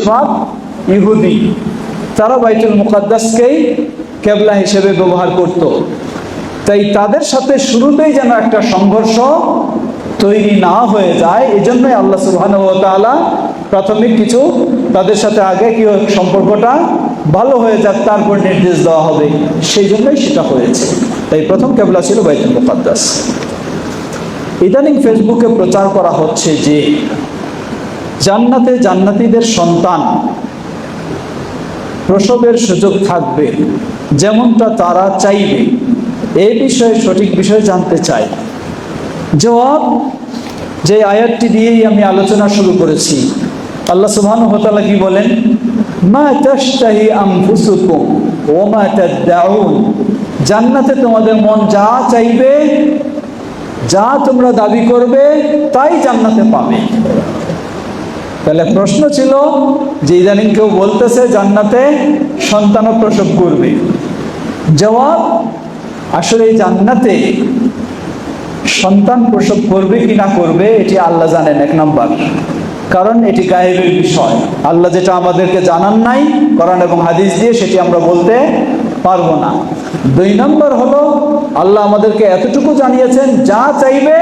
বেশিরভাগ ইহুদি, তারা বাইতুল মুকাদ্দাসকেই কেবলা হিসেবে ব্যবহার করত। তাই তাদের সাথে শুরুতেই যেন একটা সংঘর্ষ তৈরি না হয়ে যায়, এজন্যই আল্লাহ সুবহানাহু ওয়া তাআলা প্রাথমিক কিছু তাদের সাথে আগে কি সম্পর্কটা ভালো হয়ে যাক, তারপর নির্দেশ দেওয়া হবে, সেই জন্যই সেটা হয়েছে। তাই প্রথম কেবলা ছিল বাইতুল মুকাদ্দাস। ইদানিং ফেসবুকে প্রচার করা হচ্ছে যে জান্নাতে জান্নাতীদের সন্তান প্রসবের সুযোগ থাকবে যেমনটা তারা চাইবে। এই বিষয়ে সঠিক বিষয় জানতে চাই। জবাব, যে আয়াতটি দিয়েই আমি আলোচনা শুরু করেছি, আল্লাহ সুবহানাহু ওয়া তাআলা কি বলেন? মা তাশতাহি আনফুসুকুম ওয়া মা তাদউন, জান্নাতে তোমাদের মন যা চাইবে, যা তোমরা দাবি করবে, তাই জান্নাতে পাবে। তাহলে প্রশ্ন ছিল যে ইদানিং কেউ বলতেছে জান্নাতে সন্তান প্রসব করবে। জবাব, আসলে জান্নাতে সন্তান প্রসব করবে কি না করবে এটি আল্লাহ জানেন, এক নাম্বার, কারণ এটি গায়েবের বিষয়। আল্লাহ যেটা আমাদেরকে জানান নাই কোরআন এবং হাদিস দিয়ে, সেটি আমরা বলতে পারবো না। 2 নম্বর হলো, আল্লাহ আমাদেরকে এতটুকু জানিয়েছেন যা চাইবে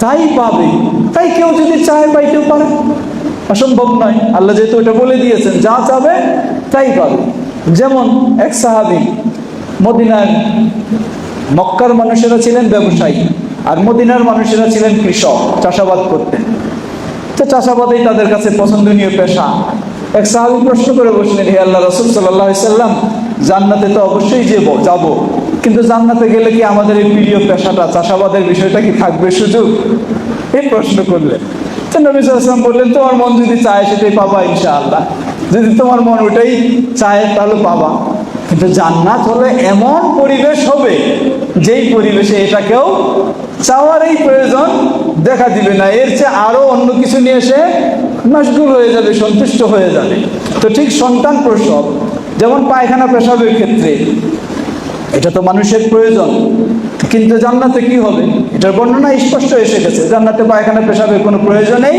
তাই পাবে। তাই কেউ যদি চায় পাইতেও পারে, অসম্ভব নয়। আল্লাহ যেহেতু এটা বলে দিয়েছেন যা চাবে তাই পাবে। যেমন এক সাহাবী, মদিনার মক্কার মানুষেরা ছিলেন ব্যবসায়ী আর মদিনার মানুষেরা ছিলেন কৃষক, চাষাবাদ করতেন। তো চাষাবাদেই তাদের কাছে পছন্দনীয় পেশা। এক সাহাবী প্রশ্ন করে বসলেন, হে আল্লাহ রাসূল সাল্লাল্লাহু আলাইহি সাল্লাম, জান্নাতে তো অবশ্যই যাব, কিন্তু জান্নাতে গেলে কি আমাদের এই প্রিয় পেশাটা চাষাবাদের বিষয়টা কি থাকবে সুযোগ? এই প্রশ্ন করলেন। তো নবী সাল্লাল্লাহু আলাইহি ওয়াসাল্লাম বললেন, তোমার মন যদি চায় সেটাই পাবা ইনশাআল্লাহ, যদি তোমার মন ওটাই চায় তাহলে পাবা। কিন্তু জান্নাত হলে এমন পরিবেশ হবে যেই পরিবেশে এটাকেও চাওয়ার এই প্রয়োজন দেখা দিবে না, এর চেয়ে আরো অন্য কিছু নিয়ে এসে মশগুল হয়ে যাবে, সন্তুষ্ট হয়ে যাবে। তো ঠিক সন্তান প্রসব, যেমন পায়খানা পেশাবের ক্ষেত্রে এটা তো মানুষের প্রয়োজন, কিন্তু জান্নাতে কি হবে এটার বর্ণনা স্পষ্ট এসে গেছে। জান্নাতে পায়খানা পেশাবের কোনো প্রয়োজনেই,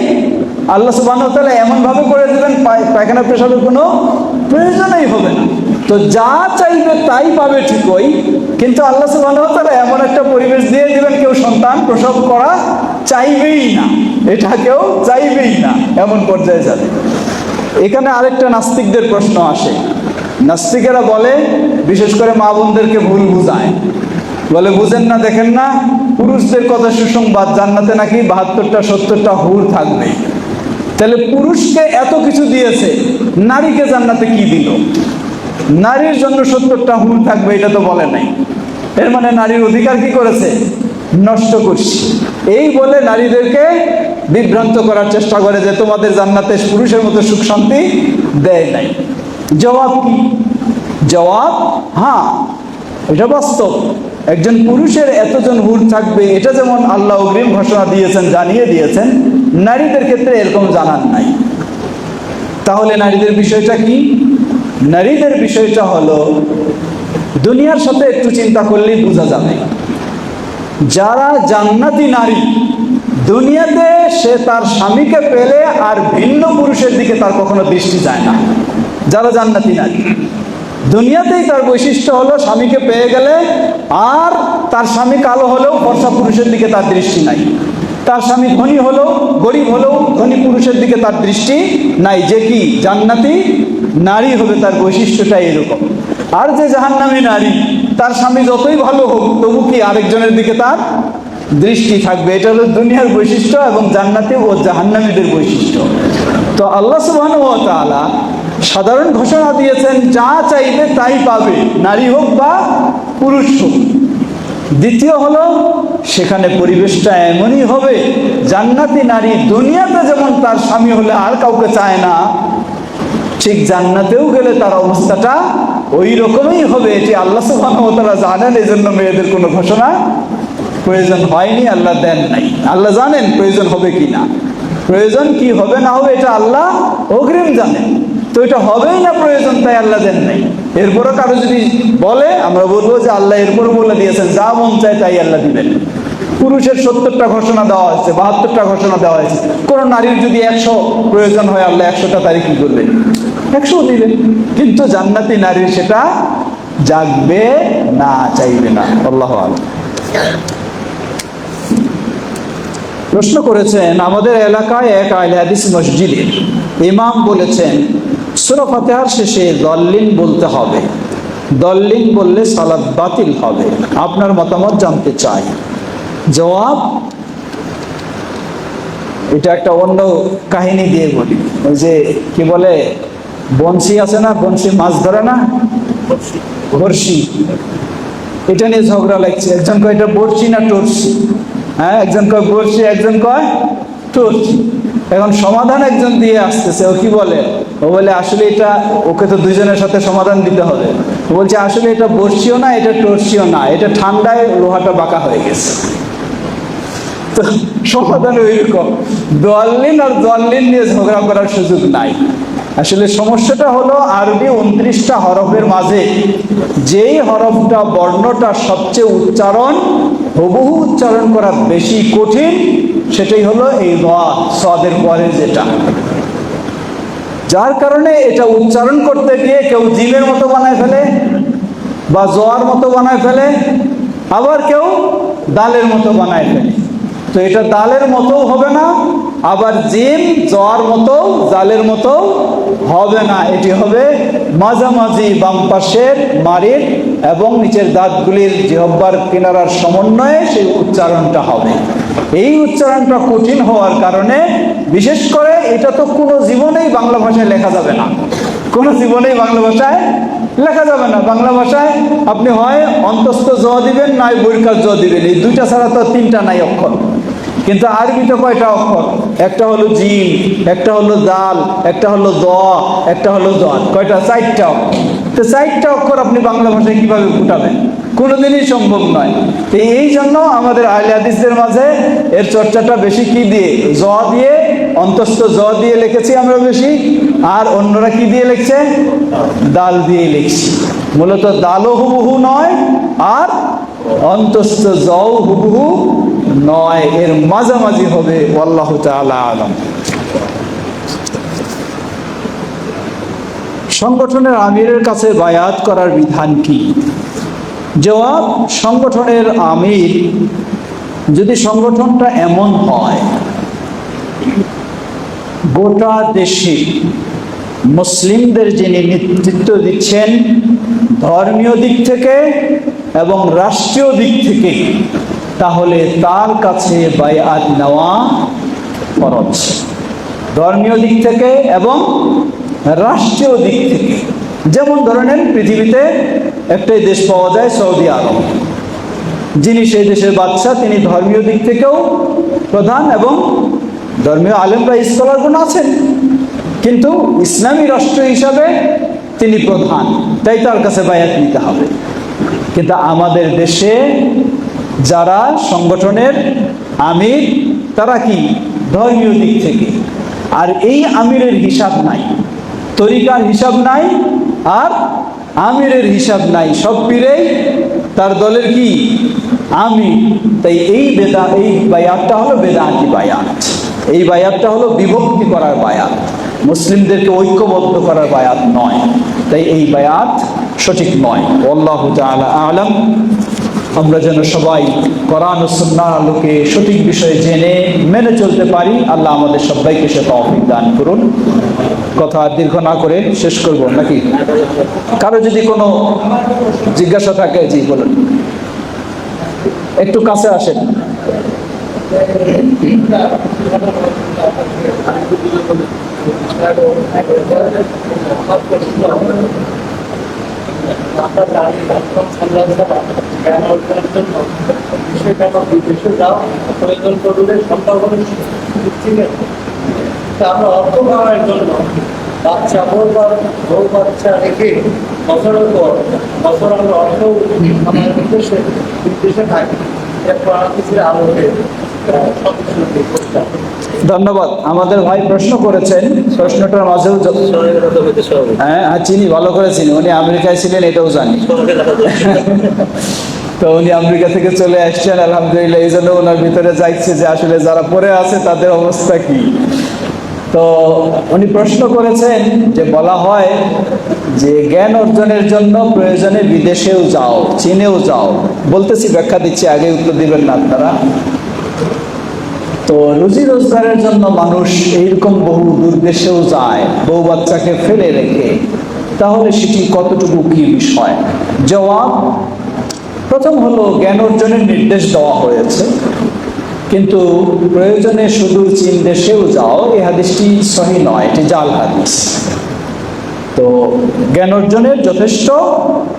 আল্লাহ সুবহানাহু ওয়া তাআলা এমন ভাবে করে দেবেন পায়খানা পেশাবের কোনো প্রয়োজনই হবে না। তো যা চাইবে তাই পাবে ঠিকই, কিন্তু আল্লাহ সুবহানাহু ওয়া তাআলা এমন একটা পরিবেশ দিয়ে দিবেন কেউ সন্তান প্রসব করা চাইবেই না, এটা কেউ চাইবেই না, এমন পর্যায়ে যাবে। এখানে আরেকটা নাস্তিকদের প্রশ্ন আসে। নাস্তিকেরা বলে, বিশেষ করে মা বোনদেরকে ভুল বুঝায়, বলে বুঝেন না, দেখেন না, পুরুষদের কথা সুসংবাদ, জান্নাতে নাকি 72টা 70টা হুর থাকবে। তাহলে পুরুষকে এত কিছু দিয়েছে, নারীকে জান্নাতে কি দিল? নারীর জন্য 70টা হুর থাকবে এটা তো বলে নাই। এর মানে নারীর অধিকার কি করেছে? নষ্ট করছি। এই বলে নারীদেরকে বিভ্রান্ত করার চেষ্টা করে যে তোমাদের জান্নাতে পুরুষের মতো সুখ শান্তি দেয় নাই। জবাব কি? জবাব, হ্যাঁ, এটা বাস্তব। একজন পুরুষের এতজন হুর থাকবে, এটা যেমন আল্লাহ অগ্রিম ঘোষণা দিয়েছেন, জানিয়ে দিয়েছেন, নারীদের ক্ষেত্রে এরকম জানান নাই। তাহলে নারীদের বিষয়টা কি? নারীদের বিষয়টা হলো, দুনিয়ার সাথে একটু চিন্তা করলেই বোঝা যাবে, যারা জান্নাতি নারী, দুনিয়াতে সে তার স্বামীকে পেলে আর ভিন্ন পুরুষের দিকে তার কখনো দৃষ্টি যায় না। যারা জান্নাতি নারী, দুনিয়াতেই তার বৈশিষ্ট্য হলো স্বামীকে পেয়ে গেলে আর তার স্বামী কালো হলেও ফর্সা পুরুষের দিকে তার দৃষ্টি নাই, তার স্বামী ধনী হলেও গরিব হলেও ধনী পুরুষের দিকে তার দৃষ্টি নাই। যে কি জান্নাতি নারী হবে, তার বৈশিষ্ট্যটা এরকম। আর যে জাহান্নামী নারী, তার স্বামী যতই ভালো হোক তবু কি আরেকজনের দিকে তার দৃষ্টি থাকবে। এটা হলো দুনিয়ার বৈশিষ্ট্য এবং জান্নাতি ও জাহান্নামীদের বৈশিষ্ট্য। তো আল্লাহ সুবহানাহু ওয়া তাআলা সাধারণ ঘোষণা দিয়েছেন যা চাইবে তাই পাবে, নারী হোক বা পুরুষ হোক। দ্বিতীয় হলো, সেখানে পরিবেশটা এমনই হবে, জান্নাতি নারী দুনিয়াতে যেমন তার স্বামী হলে আর কাউকে চায় না, ঠিক জান্নাতেও গেলে তার অবস্থাটা ওই রকমই হবে। এটি আল্লাহ সুবহানাহু ওয়া তাআলা জানেন, এই জন্য মেয়েদের কোনো ঘোষণা প্রয়োজন হয়নি, আল্লাহ দেন নাই। আল্লাহ জানেন প্রয়োজন হবে কি না, প্রয়োজন কি হবে না হবে এটা আল্লাহ অগ্রিম জানেন। তো এটা হবেই না প্রয়োজন, তাই আল্লাহ দেন নাই। এরপরও কারো যদি বলে, আমরা বলবো যে আল্লাহ এরপরও বলে দিয়েছেন, যা মন চায় তাই আল্লাহ দিবেন। পুরুষের 70টা ঘোষণা দেওয়া হয়েছে, 72টা ঘোষণা দেওয়া হয়েছে। কোন নারীর যদি 100 প্রয়োজন হয়, আল্লাহ 100টা তারিখ কি করবেন? 100 দিবেন। কিন্তু জান্নাতি নারীর সেটা জাগবে না, চাইবে না। আল্লাহু আ'লাম। প্রশ্ন করেছেন, আমাদের এলাকায় এক আহলে হাদিস মসজিদের ইমাম বলেছেন সূরা ফাতিহার শেষে দল্লিন বলতে হবে, দল্লিন বললে সালাত বাতিল হবে। আপনার মতামত জানতে চাই। জবাব, এটা একটা অন্য কাহিনী দিয়ে বলি। ওই যে কি বলে, বংশী আছে না, বংশী মাছ ধরে না, বর্ষি, এটা নিয়ে ঝগড়া লাগছে। একজন কয় এটা বর্ষি না টর্সি, হ্যাঁ, একজন কয় বর্ষি, একজন কয় টর্সি। এখন সমাধান একজন দিয়ে আসতেছে, ও কি বলে, ও বলে আসলে এটা, ওকে তো দুইজনের সাথে সমাধান দিতে হবে। ও বলছে আসলে এটা বর্ষিও না, এটা টর্সিও না, এটা ঠান্ডায় লোহাটা বাঁকা হয়ে গেছে। তো সমাধান ওইরকম, দল্লিন আর দল্লিন নিয়ে ঝগড়া করার সুযোগ নাই। আসলে সমস্যাটা হলো আরবি 29টা হরফের মাঝে যেই হরফটা, বর্ণটা সবচেয়ে উচ্চারণ, হুবহু উচ্চারণ করা বেশি কঠিন, সেটাই হলো এই সাদের পরে যেটা। যার কারণে এটা উচ্চারণ করতে গিয়ে কেউ জিমের মতো বানায় ফেলে বা জোয়ার মতো বানায় ফেলে, আবার কেউ দালের মতো বানায় ফেলে। তো এটা দালের মতো হবে না, আবার জিম জোয়ার মতো জালের মতো হবে না। এটি হবে মাঝামাঝি, বাম পাশের মাড়ির এবং নিচের দাঁতগুলির জিহ্বার কিনারার সমন্বয়ে সেই উচ্চারণটা হবে। এই উচ্চারণটা কঠিন হওয়ার কারণে, বিশেষ করে এটা তো কোনো জীবনেই বাংলা ভাষায় লেখা যাবে না, কোনো জীবনেই বাংলা ভাষায় লেখা যাবে না। বাংলা ভাষায় আপনি হয় অন্তস্থ জ দিবেন, নয় বৈকার জ দিবেন, এই দুইটা ছাড়া তো তিনটা নাই অক্ষর। কিন্তু আরবিতে কয়টা অক্ষর? একটা হলো জিম, একটা হলো দাল, একটা হলো দ, একটা হলো জদ। কয়টা? 4টা অক্ষর। তো 4টা অক্ষর আপনি বাংলা ভাষায় কিভাবে ফুটাবেন? কোনোদিনই সম্ভব নয়। তো এই জন্য আমাদের আহলে হাদিসদের মাঝে এর চর্চাটা বেশি কি দিয়ে? জ দিয়ে, অন্তস্থ জ দিয়ে লিখেছি আমরা বেশি, আর অন্যরা কি দিয়ে লিখছে? দাল দিয়ে লিখছি। মূলত দালও হুবহু নয়, আর অন্তস্থ জও হুবহু নয়, এর মাঝামাঝি হবে। আল্লাহু তাআলা আলাম। সংগঠনের আমিরের কাছে বায়াত করার বিধান কি? জবাব, সংগঠনের আমির যদি সংগঠনটা এমন হয়, গোটা দেশে মুসলিমদের যিনি নেতৃত্ব দিচ্ছেন ধর্মীয় দিক থেকে এবং রাষ্ট্রীয় দিক থেকে, তাহলে তার কাছে বায়াত নেওয়া ফরজ। ধর্মীয় দিক থেকে এবং রাষ্ট্রীয় দিক থেকে। যেমন ধরে নেন, পৃথিবীতে একটাই দেশ পাওয়া যায়, সৌদি আরব। যিনি সেই দেশের বাদশা, তিনি ধর্মীয় দিক থেকেও প্রধান এবং ধর্মীয় আলেমরা, স্কলারগণ আছেন, কিন্তু ইসলামী রাষ্ট্র হিসাবে তিনি প্রধান, তাই তার কাছে বায়াত নিতে হবে। কিন্তু আমাদের দেশে যারা সংগঠনের আমির, তারা কি ধর্মীয় দিক থেকে, আর এই আমিরের হিসাব নাই, তরিকার হিসাব নাই, আর আমিরের হিসাব নাই, সব পীরেই তার দলের কি আমির। তাই এই বায়াতটা হলো বেদাতি বায়াত। এই বায়াতটা হলো বিভক্তি করার বায়াত, মুসলিমদেরকে ঐক্যবদ্ধ করার বায়াত নয়। তাই এই বায়াত সঠিক নয়। আল্লাহু তাআলা আ'লাম। আমরা যেন সবাই কোরআন ও সুন্নাহর আলোকে সঠিক বিষয়ে জেনে মেনে চলতে পারি। আল্লাহ আমাদের সবাইকে সে তৌফিক দান করুন। কথা দীর্ঘ না করে শেষ করব নাকি? কারো যদি কোনো জিজ্ঞাসা থাকে, জি বলুন। একটু কাছে আসেন। আমরা অর্থ কামানোর জন্য বাচ্চা বউ বাচ্চা রেখে বছরের পর বছর আমরা অর্থ আমাদের বিদেশে থাকি। ধন্যবাদ। আমাদের ভাই প্রশ্ন করেছেন, প্রশ্নটার মাঝেও হ্যাঁ চিনি, ভালো করে চিনি, উনি আমেরিকায় ছিলেন, এটাও জানি। তো উনি আমেরিকা থেকে চলে আসছেন আলহামদুলিল্লাহ। এই জন্য ওনার ভিতরে যাইছে যে আসলে যারা পড়ে আছে তাদের অবস্থা কি। তো উনি প্রশ্ন করেছেন যে বলা হয় যে জ্ঞান অর্জনের জন্য প্রয়োজনে বিদেশেও যাও, চীনেও যাও। বলতেছি, ব্যাখ্যা দিচ্ছি, আগে উত্তর দিবেন না আপনারা। তো রুজি রোজগারের জন্য মানুষ এইরকম বহু দূর দেশেও যায় বউ বাচ্চাকে ফেলে রেখে, তাহলে সেটি কতটুকু কি বিষয়? জবাব, প্রথম হলো জ্ঞান অর্জনের নির্দেশ দেওয়া হয়েছে, কিন্তু প্রয়োজনে সুদূর চীন দেশেও যাও, এই হাদিসটি সহি নয়, এটি জাল হাদিস। তো জ্ঞান অর্জনের যথেষ্ট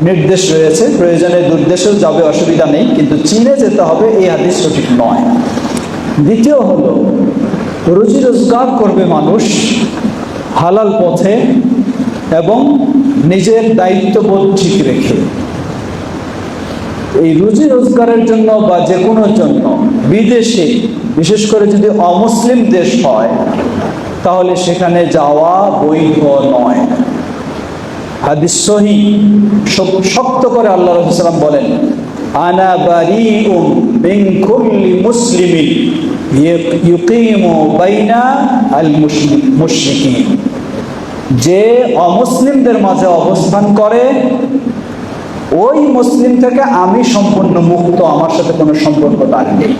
নির্দেশ রয়েছে, প্রয়োজনে দূর দেশেও যাবে, অসুবিধা নেই, কিন্তু চীনে যেতে হবে এই হাদিস সঠিক নয়। দ্বিতীয় হলো, রুজি রোজগার করবে মানুষ হালাল পথে এবং নিজের দায়িত্ববোধ ঠিক রেখে। এই রুজি রোজগারের জন্য বা যে কোনো জন্য বিদেশে, বিশেষ করে যদি অমুসলিম দেশ হয়, তাহলে সেখানে যাওয়া বৈধ নয়। হাদিস সহি, শক্ত করে আল্লাহ রাসূল সাল্লাল্লাহু আলাইহি ওয়াসাল্লাম বলেন, আনা বারিউম মিন কুল্লি মুসলিমিন ইউকিমু বাইনা আল মুশরিকিন। যে অমুসলিমদের মাঝে অবস্থান করে ওই মুসলিম থেকে আমি সম্পূর্ণ মুক্ত, আমার সাথে কোনো সম্পর্ক তার নেই।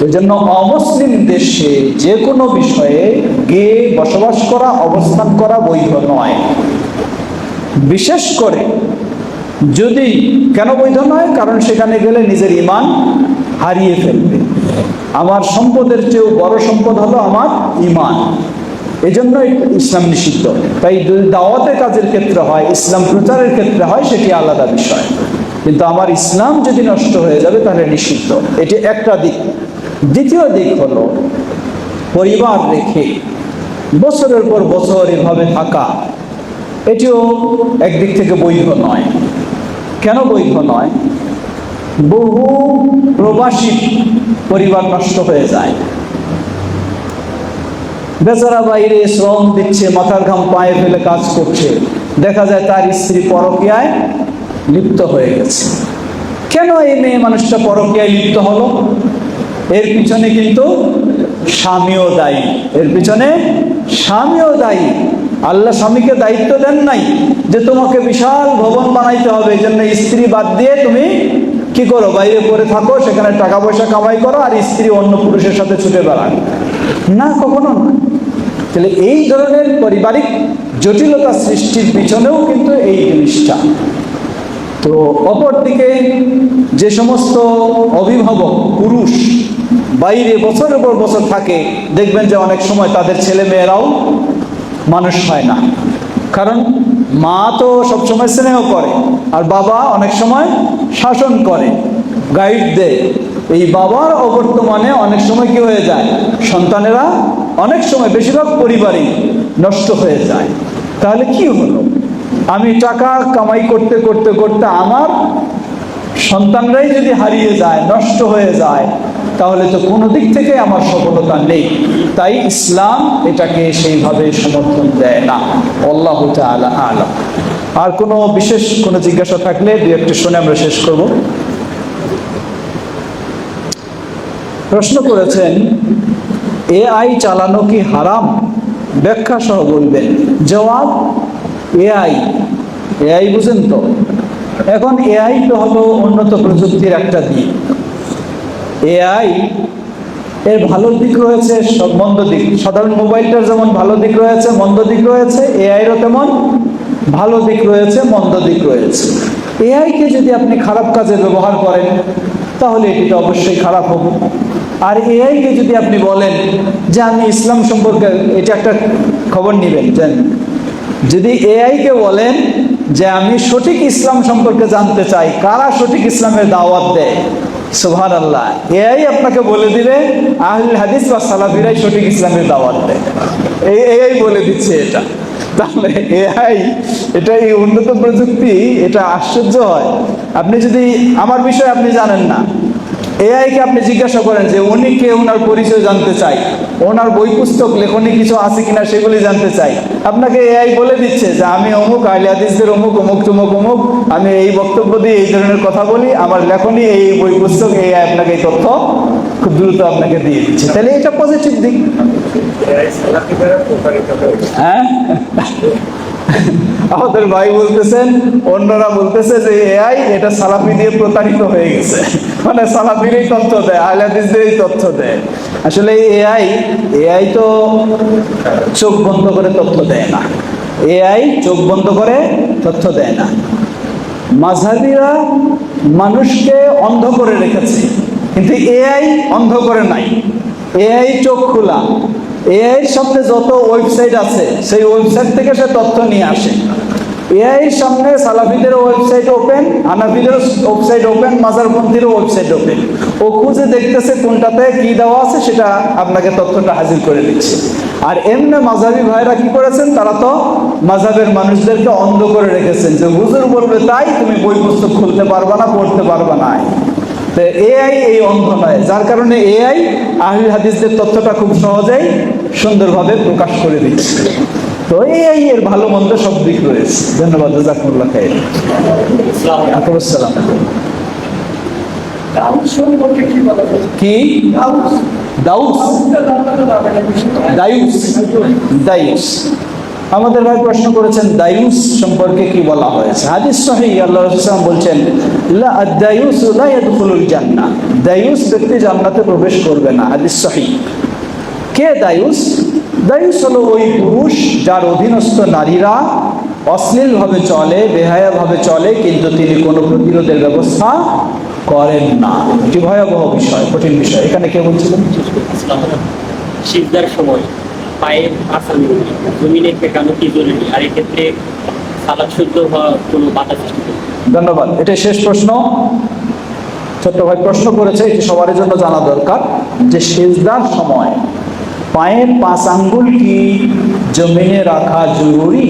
এই জন্য অমুসলিম দেশে যে কোনো বিষয়ে গিয়ে বসবাস করা, অবস্থান করা বৈধ নয়। বিশেষ করে যদি, কেন বৈধ নয়? কারণ সেখানে গেলে নিজের ঈমান হারিয়ে ফেলবে। আমার সম্পদের চেয়েও বড় সম্পদ হলো আমার ঈমান, এই জন্যই ইসলাম নিষিদ্ধ। তাই যদি দাওয়াতের কাজের ক্ষেত্রে হয়, ইসলাম প্রচারের ক্ষেত্রে হয়, সেটি আলাদা বিষয়, কিন্তু আমার ইসলাম যদি নষ্ট হয়ে যাবে তাহলে নিষিদ্ধ। এটি একটা দিক। দ্বিতীয় দিক হলো, পরিবার রেখে বছরের পর বছর এভাবে থাকা, এটিও একদিক থেকে বৈধ নয়। কেন বৈধ নয়? বহু প্রবাসী পরিবার নষ্ট হয়ে যায়, বেচারা বাইরে শ্রম দিচ্ছে, মাথার ঘাম পায়ে ফেলে কাজ করছে, দেখা যায় তার স্ত্রী পরকীয়ায় লিপ্ত হয়ে গেছে। কেন এই মেয়ে মানুষটা পরকীয়ায় লিপ্ত হলো? এর পিছনে কিন্তু স্বামীও দায়ী, এর পিছনে স্বামীও দায়ী। আল্লাহ স্বামীকে দায়িত্ব দেন নাই যে তোমাকে বিশাল ভবন বানাইতে হবে, এই জন্য স্ত্রী বাদ দিয়ে তুমি কি করো, বাইরে পড়ে থাকো, সেখানে টাকা পয়সা কামাই করো, আর স্ত্রী অন্য পুরুষের সাথে ছুটে বেড়ান না, কখনো না। তাহলে এই ধরনের পারিবারিক জটিলতা সৃষ্টির পিছনেও কিন্তু এই জিনিসটা। তো অপরদিকে যে সমস্ত অভিভাবক পুরুষ বাইরে বছরের পর বছর থাকে, দেখবেন যে অনেক সময় তাদের ছেলে মেয়েরাও মানুষ হয় না। কারণ মা তো সবসময় স্নেহ করে, আর বাবা অনেক সময় শাসন করে, গাইড দেয়। এই বাবার অবর্তমানে অনেক সময় কি হয়ে যায়, সন্তানেরা অনেক সময়, বেশিরভাগ পরিবারই নষ্ট হয়ে যায়। তাহলে কি হলো? আমি টাকা কামাই করতে করতে করতে আমার সন্তানরাই যদি হারিয়ে যায়, নষ্ট হয়ে যায়, তাহলে তো কোনো দিক থেকে আমার সফলতা নেই। তাই ইসলাম এটাকে সেইভাবে সমর্থন দেয় না। আল্লাহু তাআলা আ'লাম। আর কোনো বিশেষ কোনো জিজ্ঞাসা থাকলে দুই একটা শুনে আমরা শেষ করব। প্রশ্ন করেছেন, এআই চালানো কি হারাম? ব্যাখ্যা সহ বলবেন। জবাব, এআই বুঝেন তো? এখন এআই তো হলো উন্নত প্রযুক্তির একটা দিক। এআই এর ভালো দিক রয়েছে, সব মন্দ দিক। সাধারণ মোবাইলটার যেমন ভালো দিক রয়েছে, মন্দ দিক রয়েছে, এআইরও তেমন ভালো দিক রয়েছে, মন্দ দিক রয়েছে। এআইকে যদি আপনি খারাপ কাজে ব্যবহার করেন তাহলে এটি তো অবশ্যই খারাপ হবে। আর এআইকে যদি আপনি বলেন যে আমি ইসলাম সম্পর্কে, এটা একটা খবর নেবেন, যদি এআইকে বলেন যে আমি সঠিক ইসলাম সম্পর্কে জানতে চাই, কারা সঠিক ইসলামের দাওয়াত দেয়, সুবহানাল্লাহ, এআই আপনাকে বলে দিবে আহলুল হাদিস বা সালাফিরাই সঠিক ইসলামের দাওয়াত দেয়। এআই বলে দিচ্ছে এটা। তাহলে এআই, এটা এই উন্নত প্রযুক্তি, এটা আশ্চর্য হয়। আপনি যদি আমার বিষয়ে আপনি জানেন না, এআই কে আপনি জিজ্ঞাসা করেন যে উনি কে, ওনার পরিচয় জানতে চাই, ওনার বই পুস্তক লেখনী কিছু আছে কিনা সেগুলি জানতে চাই, আপনাকে এআই বলে দিচ্ছে যে আমি অমুক, আহলে হাদিসদের অমুক, অমুক তুমুক অমুক, আমি এই বক্তব্য দিয়ে এই ধরনের কথা বলি, আমার লেখনী এই বই পুস্তক, এআই আপনাকে এই তথ্য খুব দ্রুত আপনাকে দিয়ে দিচ্ছে। তাহলে এটা পজিটিভ দিক। হ্যাঁ, আমাদের ভাই বলতেছেন, অন্যরা বলতেছে যে এআই এটা সালাফি দিয়ে প্রতারিত হয়ে গেছে, মানে সালাফিরই তথ্য দেয়, আহলে হাদিসদেরই তথ্য দেয়। আসলে এআই তো চোখ বন্ধ করে তথ্য দেয় না, এআই চোখ বন্ধ করে তথ্য দেয় না। মাযহাবীরা মানুষকে অন্ধ করে রেখেছে, কিন্তু এআই অন্ধ করে নাই, এআই চোখ খোলা। এআই এর সামনে যত ওয়েবসাইট আছে সেই ওয়েবসাইট থেকে সে তথ্য নিয়ে আসে। এআই এর সামনে সালাফিদের ওয়েবসাইট ওপেন, হানাফিদের ওয়েবসাইট ওপেন, মাজারপন্থীর ওয়েবসাইট ওপেন। ও খুঁজে দেখতেছে কোনটাতে কি দেওয়া আছে, সেটা আপনাকে তথ্যটা হাজির করে দিচ্ছে। আর এমনি মাযহাবী ভাইরা কি করেছেন, তারা তো মাযহাবের মানুষদেরকে অন্ধ করে রেখেছেন যে হুজুর বলবে তাই, তুমি বই পুস্তক খুলতে পারবা না, পড়তে পারবা না। তো এআই এই অন্ধ নয়, যার কারণে এআই আহলে হাদিসদের তথ্যটা খুব সহজেই সুন্দরভাবে প্রকাশ করে দিচ্ছে। তো এআই এর ভালো মন্দ সব দিক রয়েছে। ধন্যবাদ, জাযাকুমুল্লাহ খাইর। আসসালাম। কি দাউস? দায়ুস। আমাদের ভাই প্রশ্ন করেছেন দায়ুস সম্পর্কে কি বলা হয়েছে। হাদিস সহিহ, আল্লাহ রাসূল সাল্লাল্লাহু আলাইহি ওয়াসাল্লাম বলছেন লা আদ-দায়ুস লা ইয়াদখুলুল জান্নাহ, দায়ুস ব্যক্তি জান্নাতে প্রবেশ করবে না। হাদিস সহিহ। কে দায়ুস? দায়ুস হলো ওই পুরুষ যার অধীনস্থ নারীরা অশ্লীলভাবে চলে, বেহায়াভাবে চলে, কিন্তু তিনি কোনো প্রতিরোধের ব্যবস্থা করেন না। এটি ভয়াবহ বিষয়, কঠিন বিষয়। এখানে কে বলছিলেন? সিজদার সময় পায়ের আসামি জমিনে ঠেকানো কি জরুরি, আর এক্ষেত্রে সালাত শুদ্ধ হওয়া কোনো বাধা সৃষ্টি করে? ধন্যবাদ। এটাই শেষ প্রশ্ন। ছোট্ট ভাই প্রশ্ন করেছে, এটি সবার জন্য জানা দরকার যে সিজদার সময় পায়ের 5 আঙ্গুল কি জমিনে রাখা জরুরি,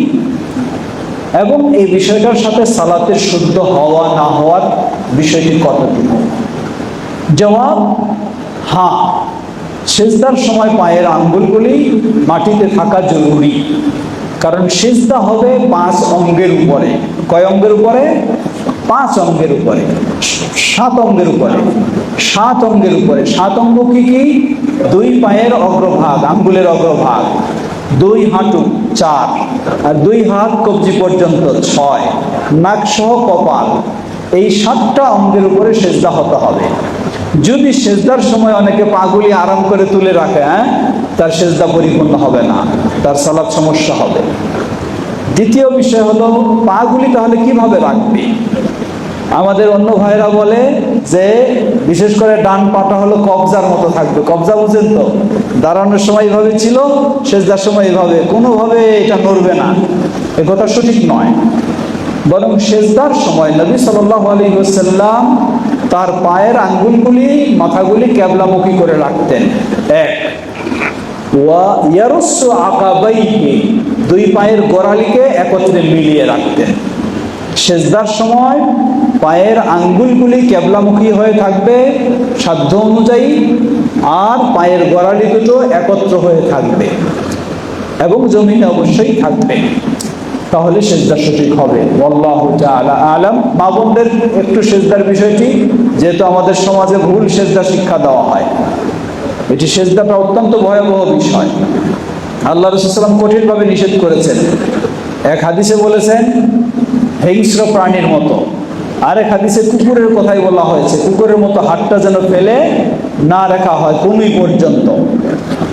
এবং এই বিষয়টার সাথে সালাতের শুদ্ধ হওয়া না হওয়ার বিষয়টি কতটুকু? জবাব হ্যাঁ, সিজদার সময় পায়ের আঙ্গুলগুলি মাটিতে থাকা জরুরি। কারণ সিজদা হবে 5 অঙ্গের উপরে। কয় অঙ্গের উপরে? 5 অঙ্গের উপরে, 7 অঙ্গের উপরে, 7 অঙ্গের উপরে। 7 অঙ্গ কি কি? 2 পায়ের অগ্রভাগ, আঙ্গুলের অগ্রভাগ, 2 হাঁটু 4, আর 2 হাত কবজি পর্যন্ত 6, নাক সহ কপাল, এই 7টা অঙ্গের উপরে সিজদা হতে হবে। যদি সিজদার সময় অনেকে পাগুলি আরাম করে তুলে রাখে, তার সিজদা পরিপূর্ণ হবে না, তার সালাত সমস্যা হবে। দ্বিতীয় বিষয় হলো পাগুলি তাহলে কিভাবে রাখবে? আমাদের অন্য ভাইরা বলে যে বিশেষ করে ডান পাটা হলো কবজার মতো থাকবে। কবজা বুঝেন তো? দাঁড়ানোর সময় এইভাবে ছিল, সিজদার সময় এইভাবে, কোনোভাবে এটা নড়বে না। এ কথা সঠিক নয়। বরং সিজদার সময় নবী সাল্লাল্লাহু আলাইহি ওয়াসাল্লাম তার পায়ের আঙ্গুলগুলি, মাথাগুলি কিবলামুখী করে রাখতেন। 1 ওয়া ইয়ারুসু আকাবাইহি, 2 পায়ের গোড়ালিকে একত্রে মিলিয়ে রাখতেন। সিজদার সময় পায়ের আঙ্গুলগুলি কিবলামুখী হয়ে থাকবে সাধ্য অনুযায়ী, আর পায়ের গোড়ালি দুটো একত্র হয়ে থাকবে, এবং জমিনে অবশ্যই থাকবে। তাহলে সিজদা সঠিক হবে। আল্লাহু তাআলা আলাম। মা বোনদের একটু সিজদার বিষয়টি, যেহেতু আমাদের সমাজে ভুল সিজদা শিক্ষা দেওয়া হয়, এটি সিজদাটা অত্যন্ত ভয়াবহ বিষয়। আল্লাহ রাসূল সাল্লাল্লাহু আলাইহি ওয়াসাল্লাম কঠিনভাবে নিষেধ করেছেন। এক হাদিসে বলেছেন হিংস্র প্রাণীর মতো, আরেক হাদিসে কুকুরের কথাই বলা হয়েছে, কুকুরের মতো হাতটা যেন ফেলে না রাখা হয় কনুই পর্যন্ত।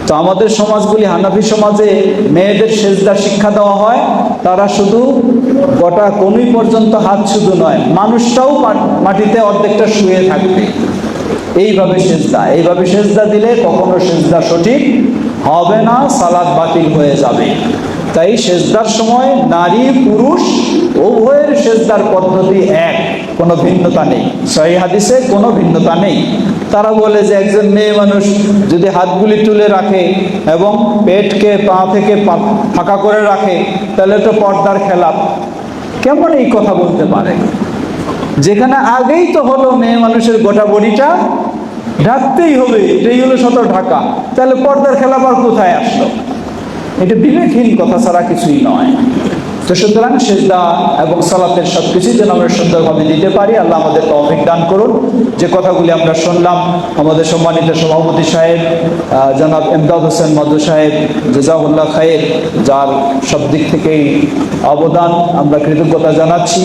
তো আমাদের সমাজগুলি, হানাফি সমাজে মেয়েদের সিজদা শিক্ষা দেওয়া হয়, তারা শুধু গোটা কনুই পর্যন্ত হাত শুধু নয়, মানুষটাও মাটিতে অর্ধেকটা শুয়ে থাকবে। এইভাবে সিজদা দিলে কখনো সিজদা সঠিক হবে না, সালাত বাতিল হয়ে যাবে। তাই সিজদার সময় নারী পুরুষ উভয়ের সিজদার পদ্ধতি এক, কোনো ভিন্নতা নেই। সহিহ হাদিসে কোনো ভিন্নতা নেই। তারা বলে যে একজন মেয়ে মানুষ যদি হাতগুলি তুলে রাখে এবং পেটকে পা থেকে ফাঁকা করে রাখে, তাহলে তো পর্দার খেলাপ। কেমন এই কথা বলতে পারে? যেখানে আগেই তো হলো মেয়ে মানুষের গোটা বডিটা ঢাকতেই হবে, এটাই হলো সতর ঢাকা। তাহলে পর্দার খেলা আবার কোথায় আসলো? এটা বিবেকহীন কথা ছাড়া কিছুই নয়। তো সুতরাং সেজদা এবং সালাতের সবকিছুই যেন আমরা সুন্দরভাবে দিতে পারি, আল্লাহ আমাদের তৌফিক দান করুন। যে কথাগুলি আমরা শুনলাম, আমাদের সম্মানিত সভাপতি সাহেব জনাব ইমদাদ হোসেন মধু সাহেব, জাযাহুল্লাহ খায়ের, যার সব দিক থেকেই অবদান আমরা কৃতজ্ঞতা জানাচ্ছি।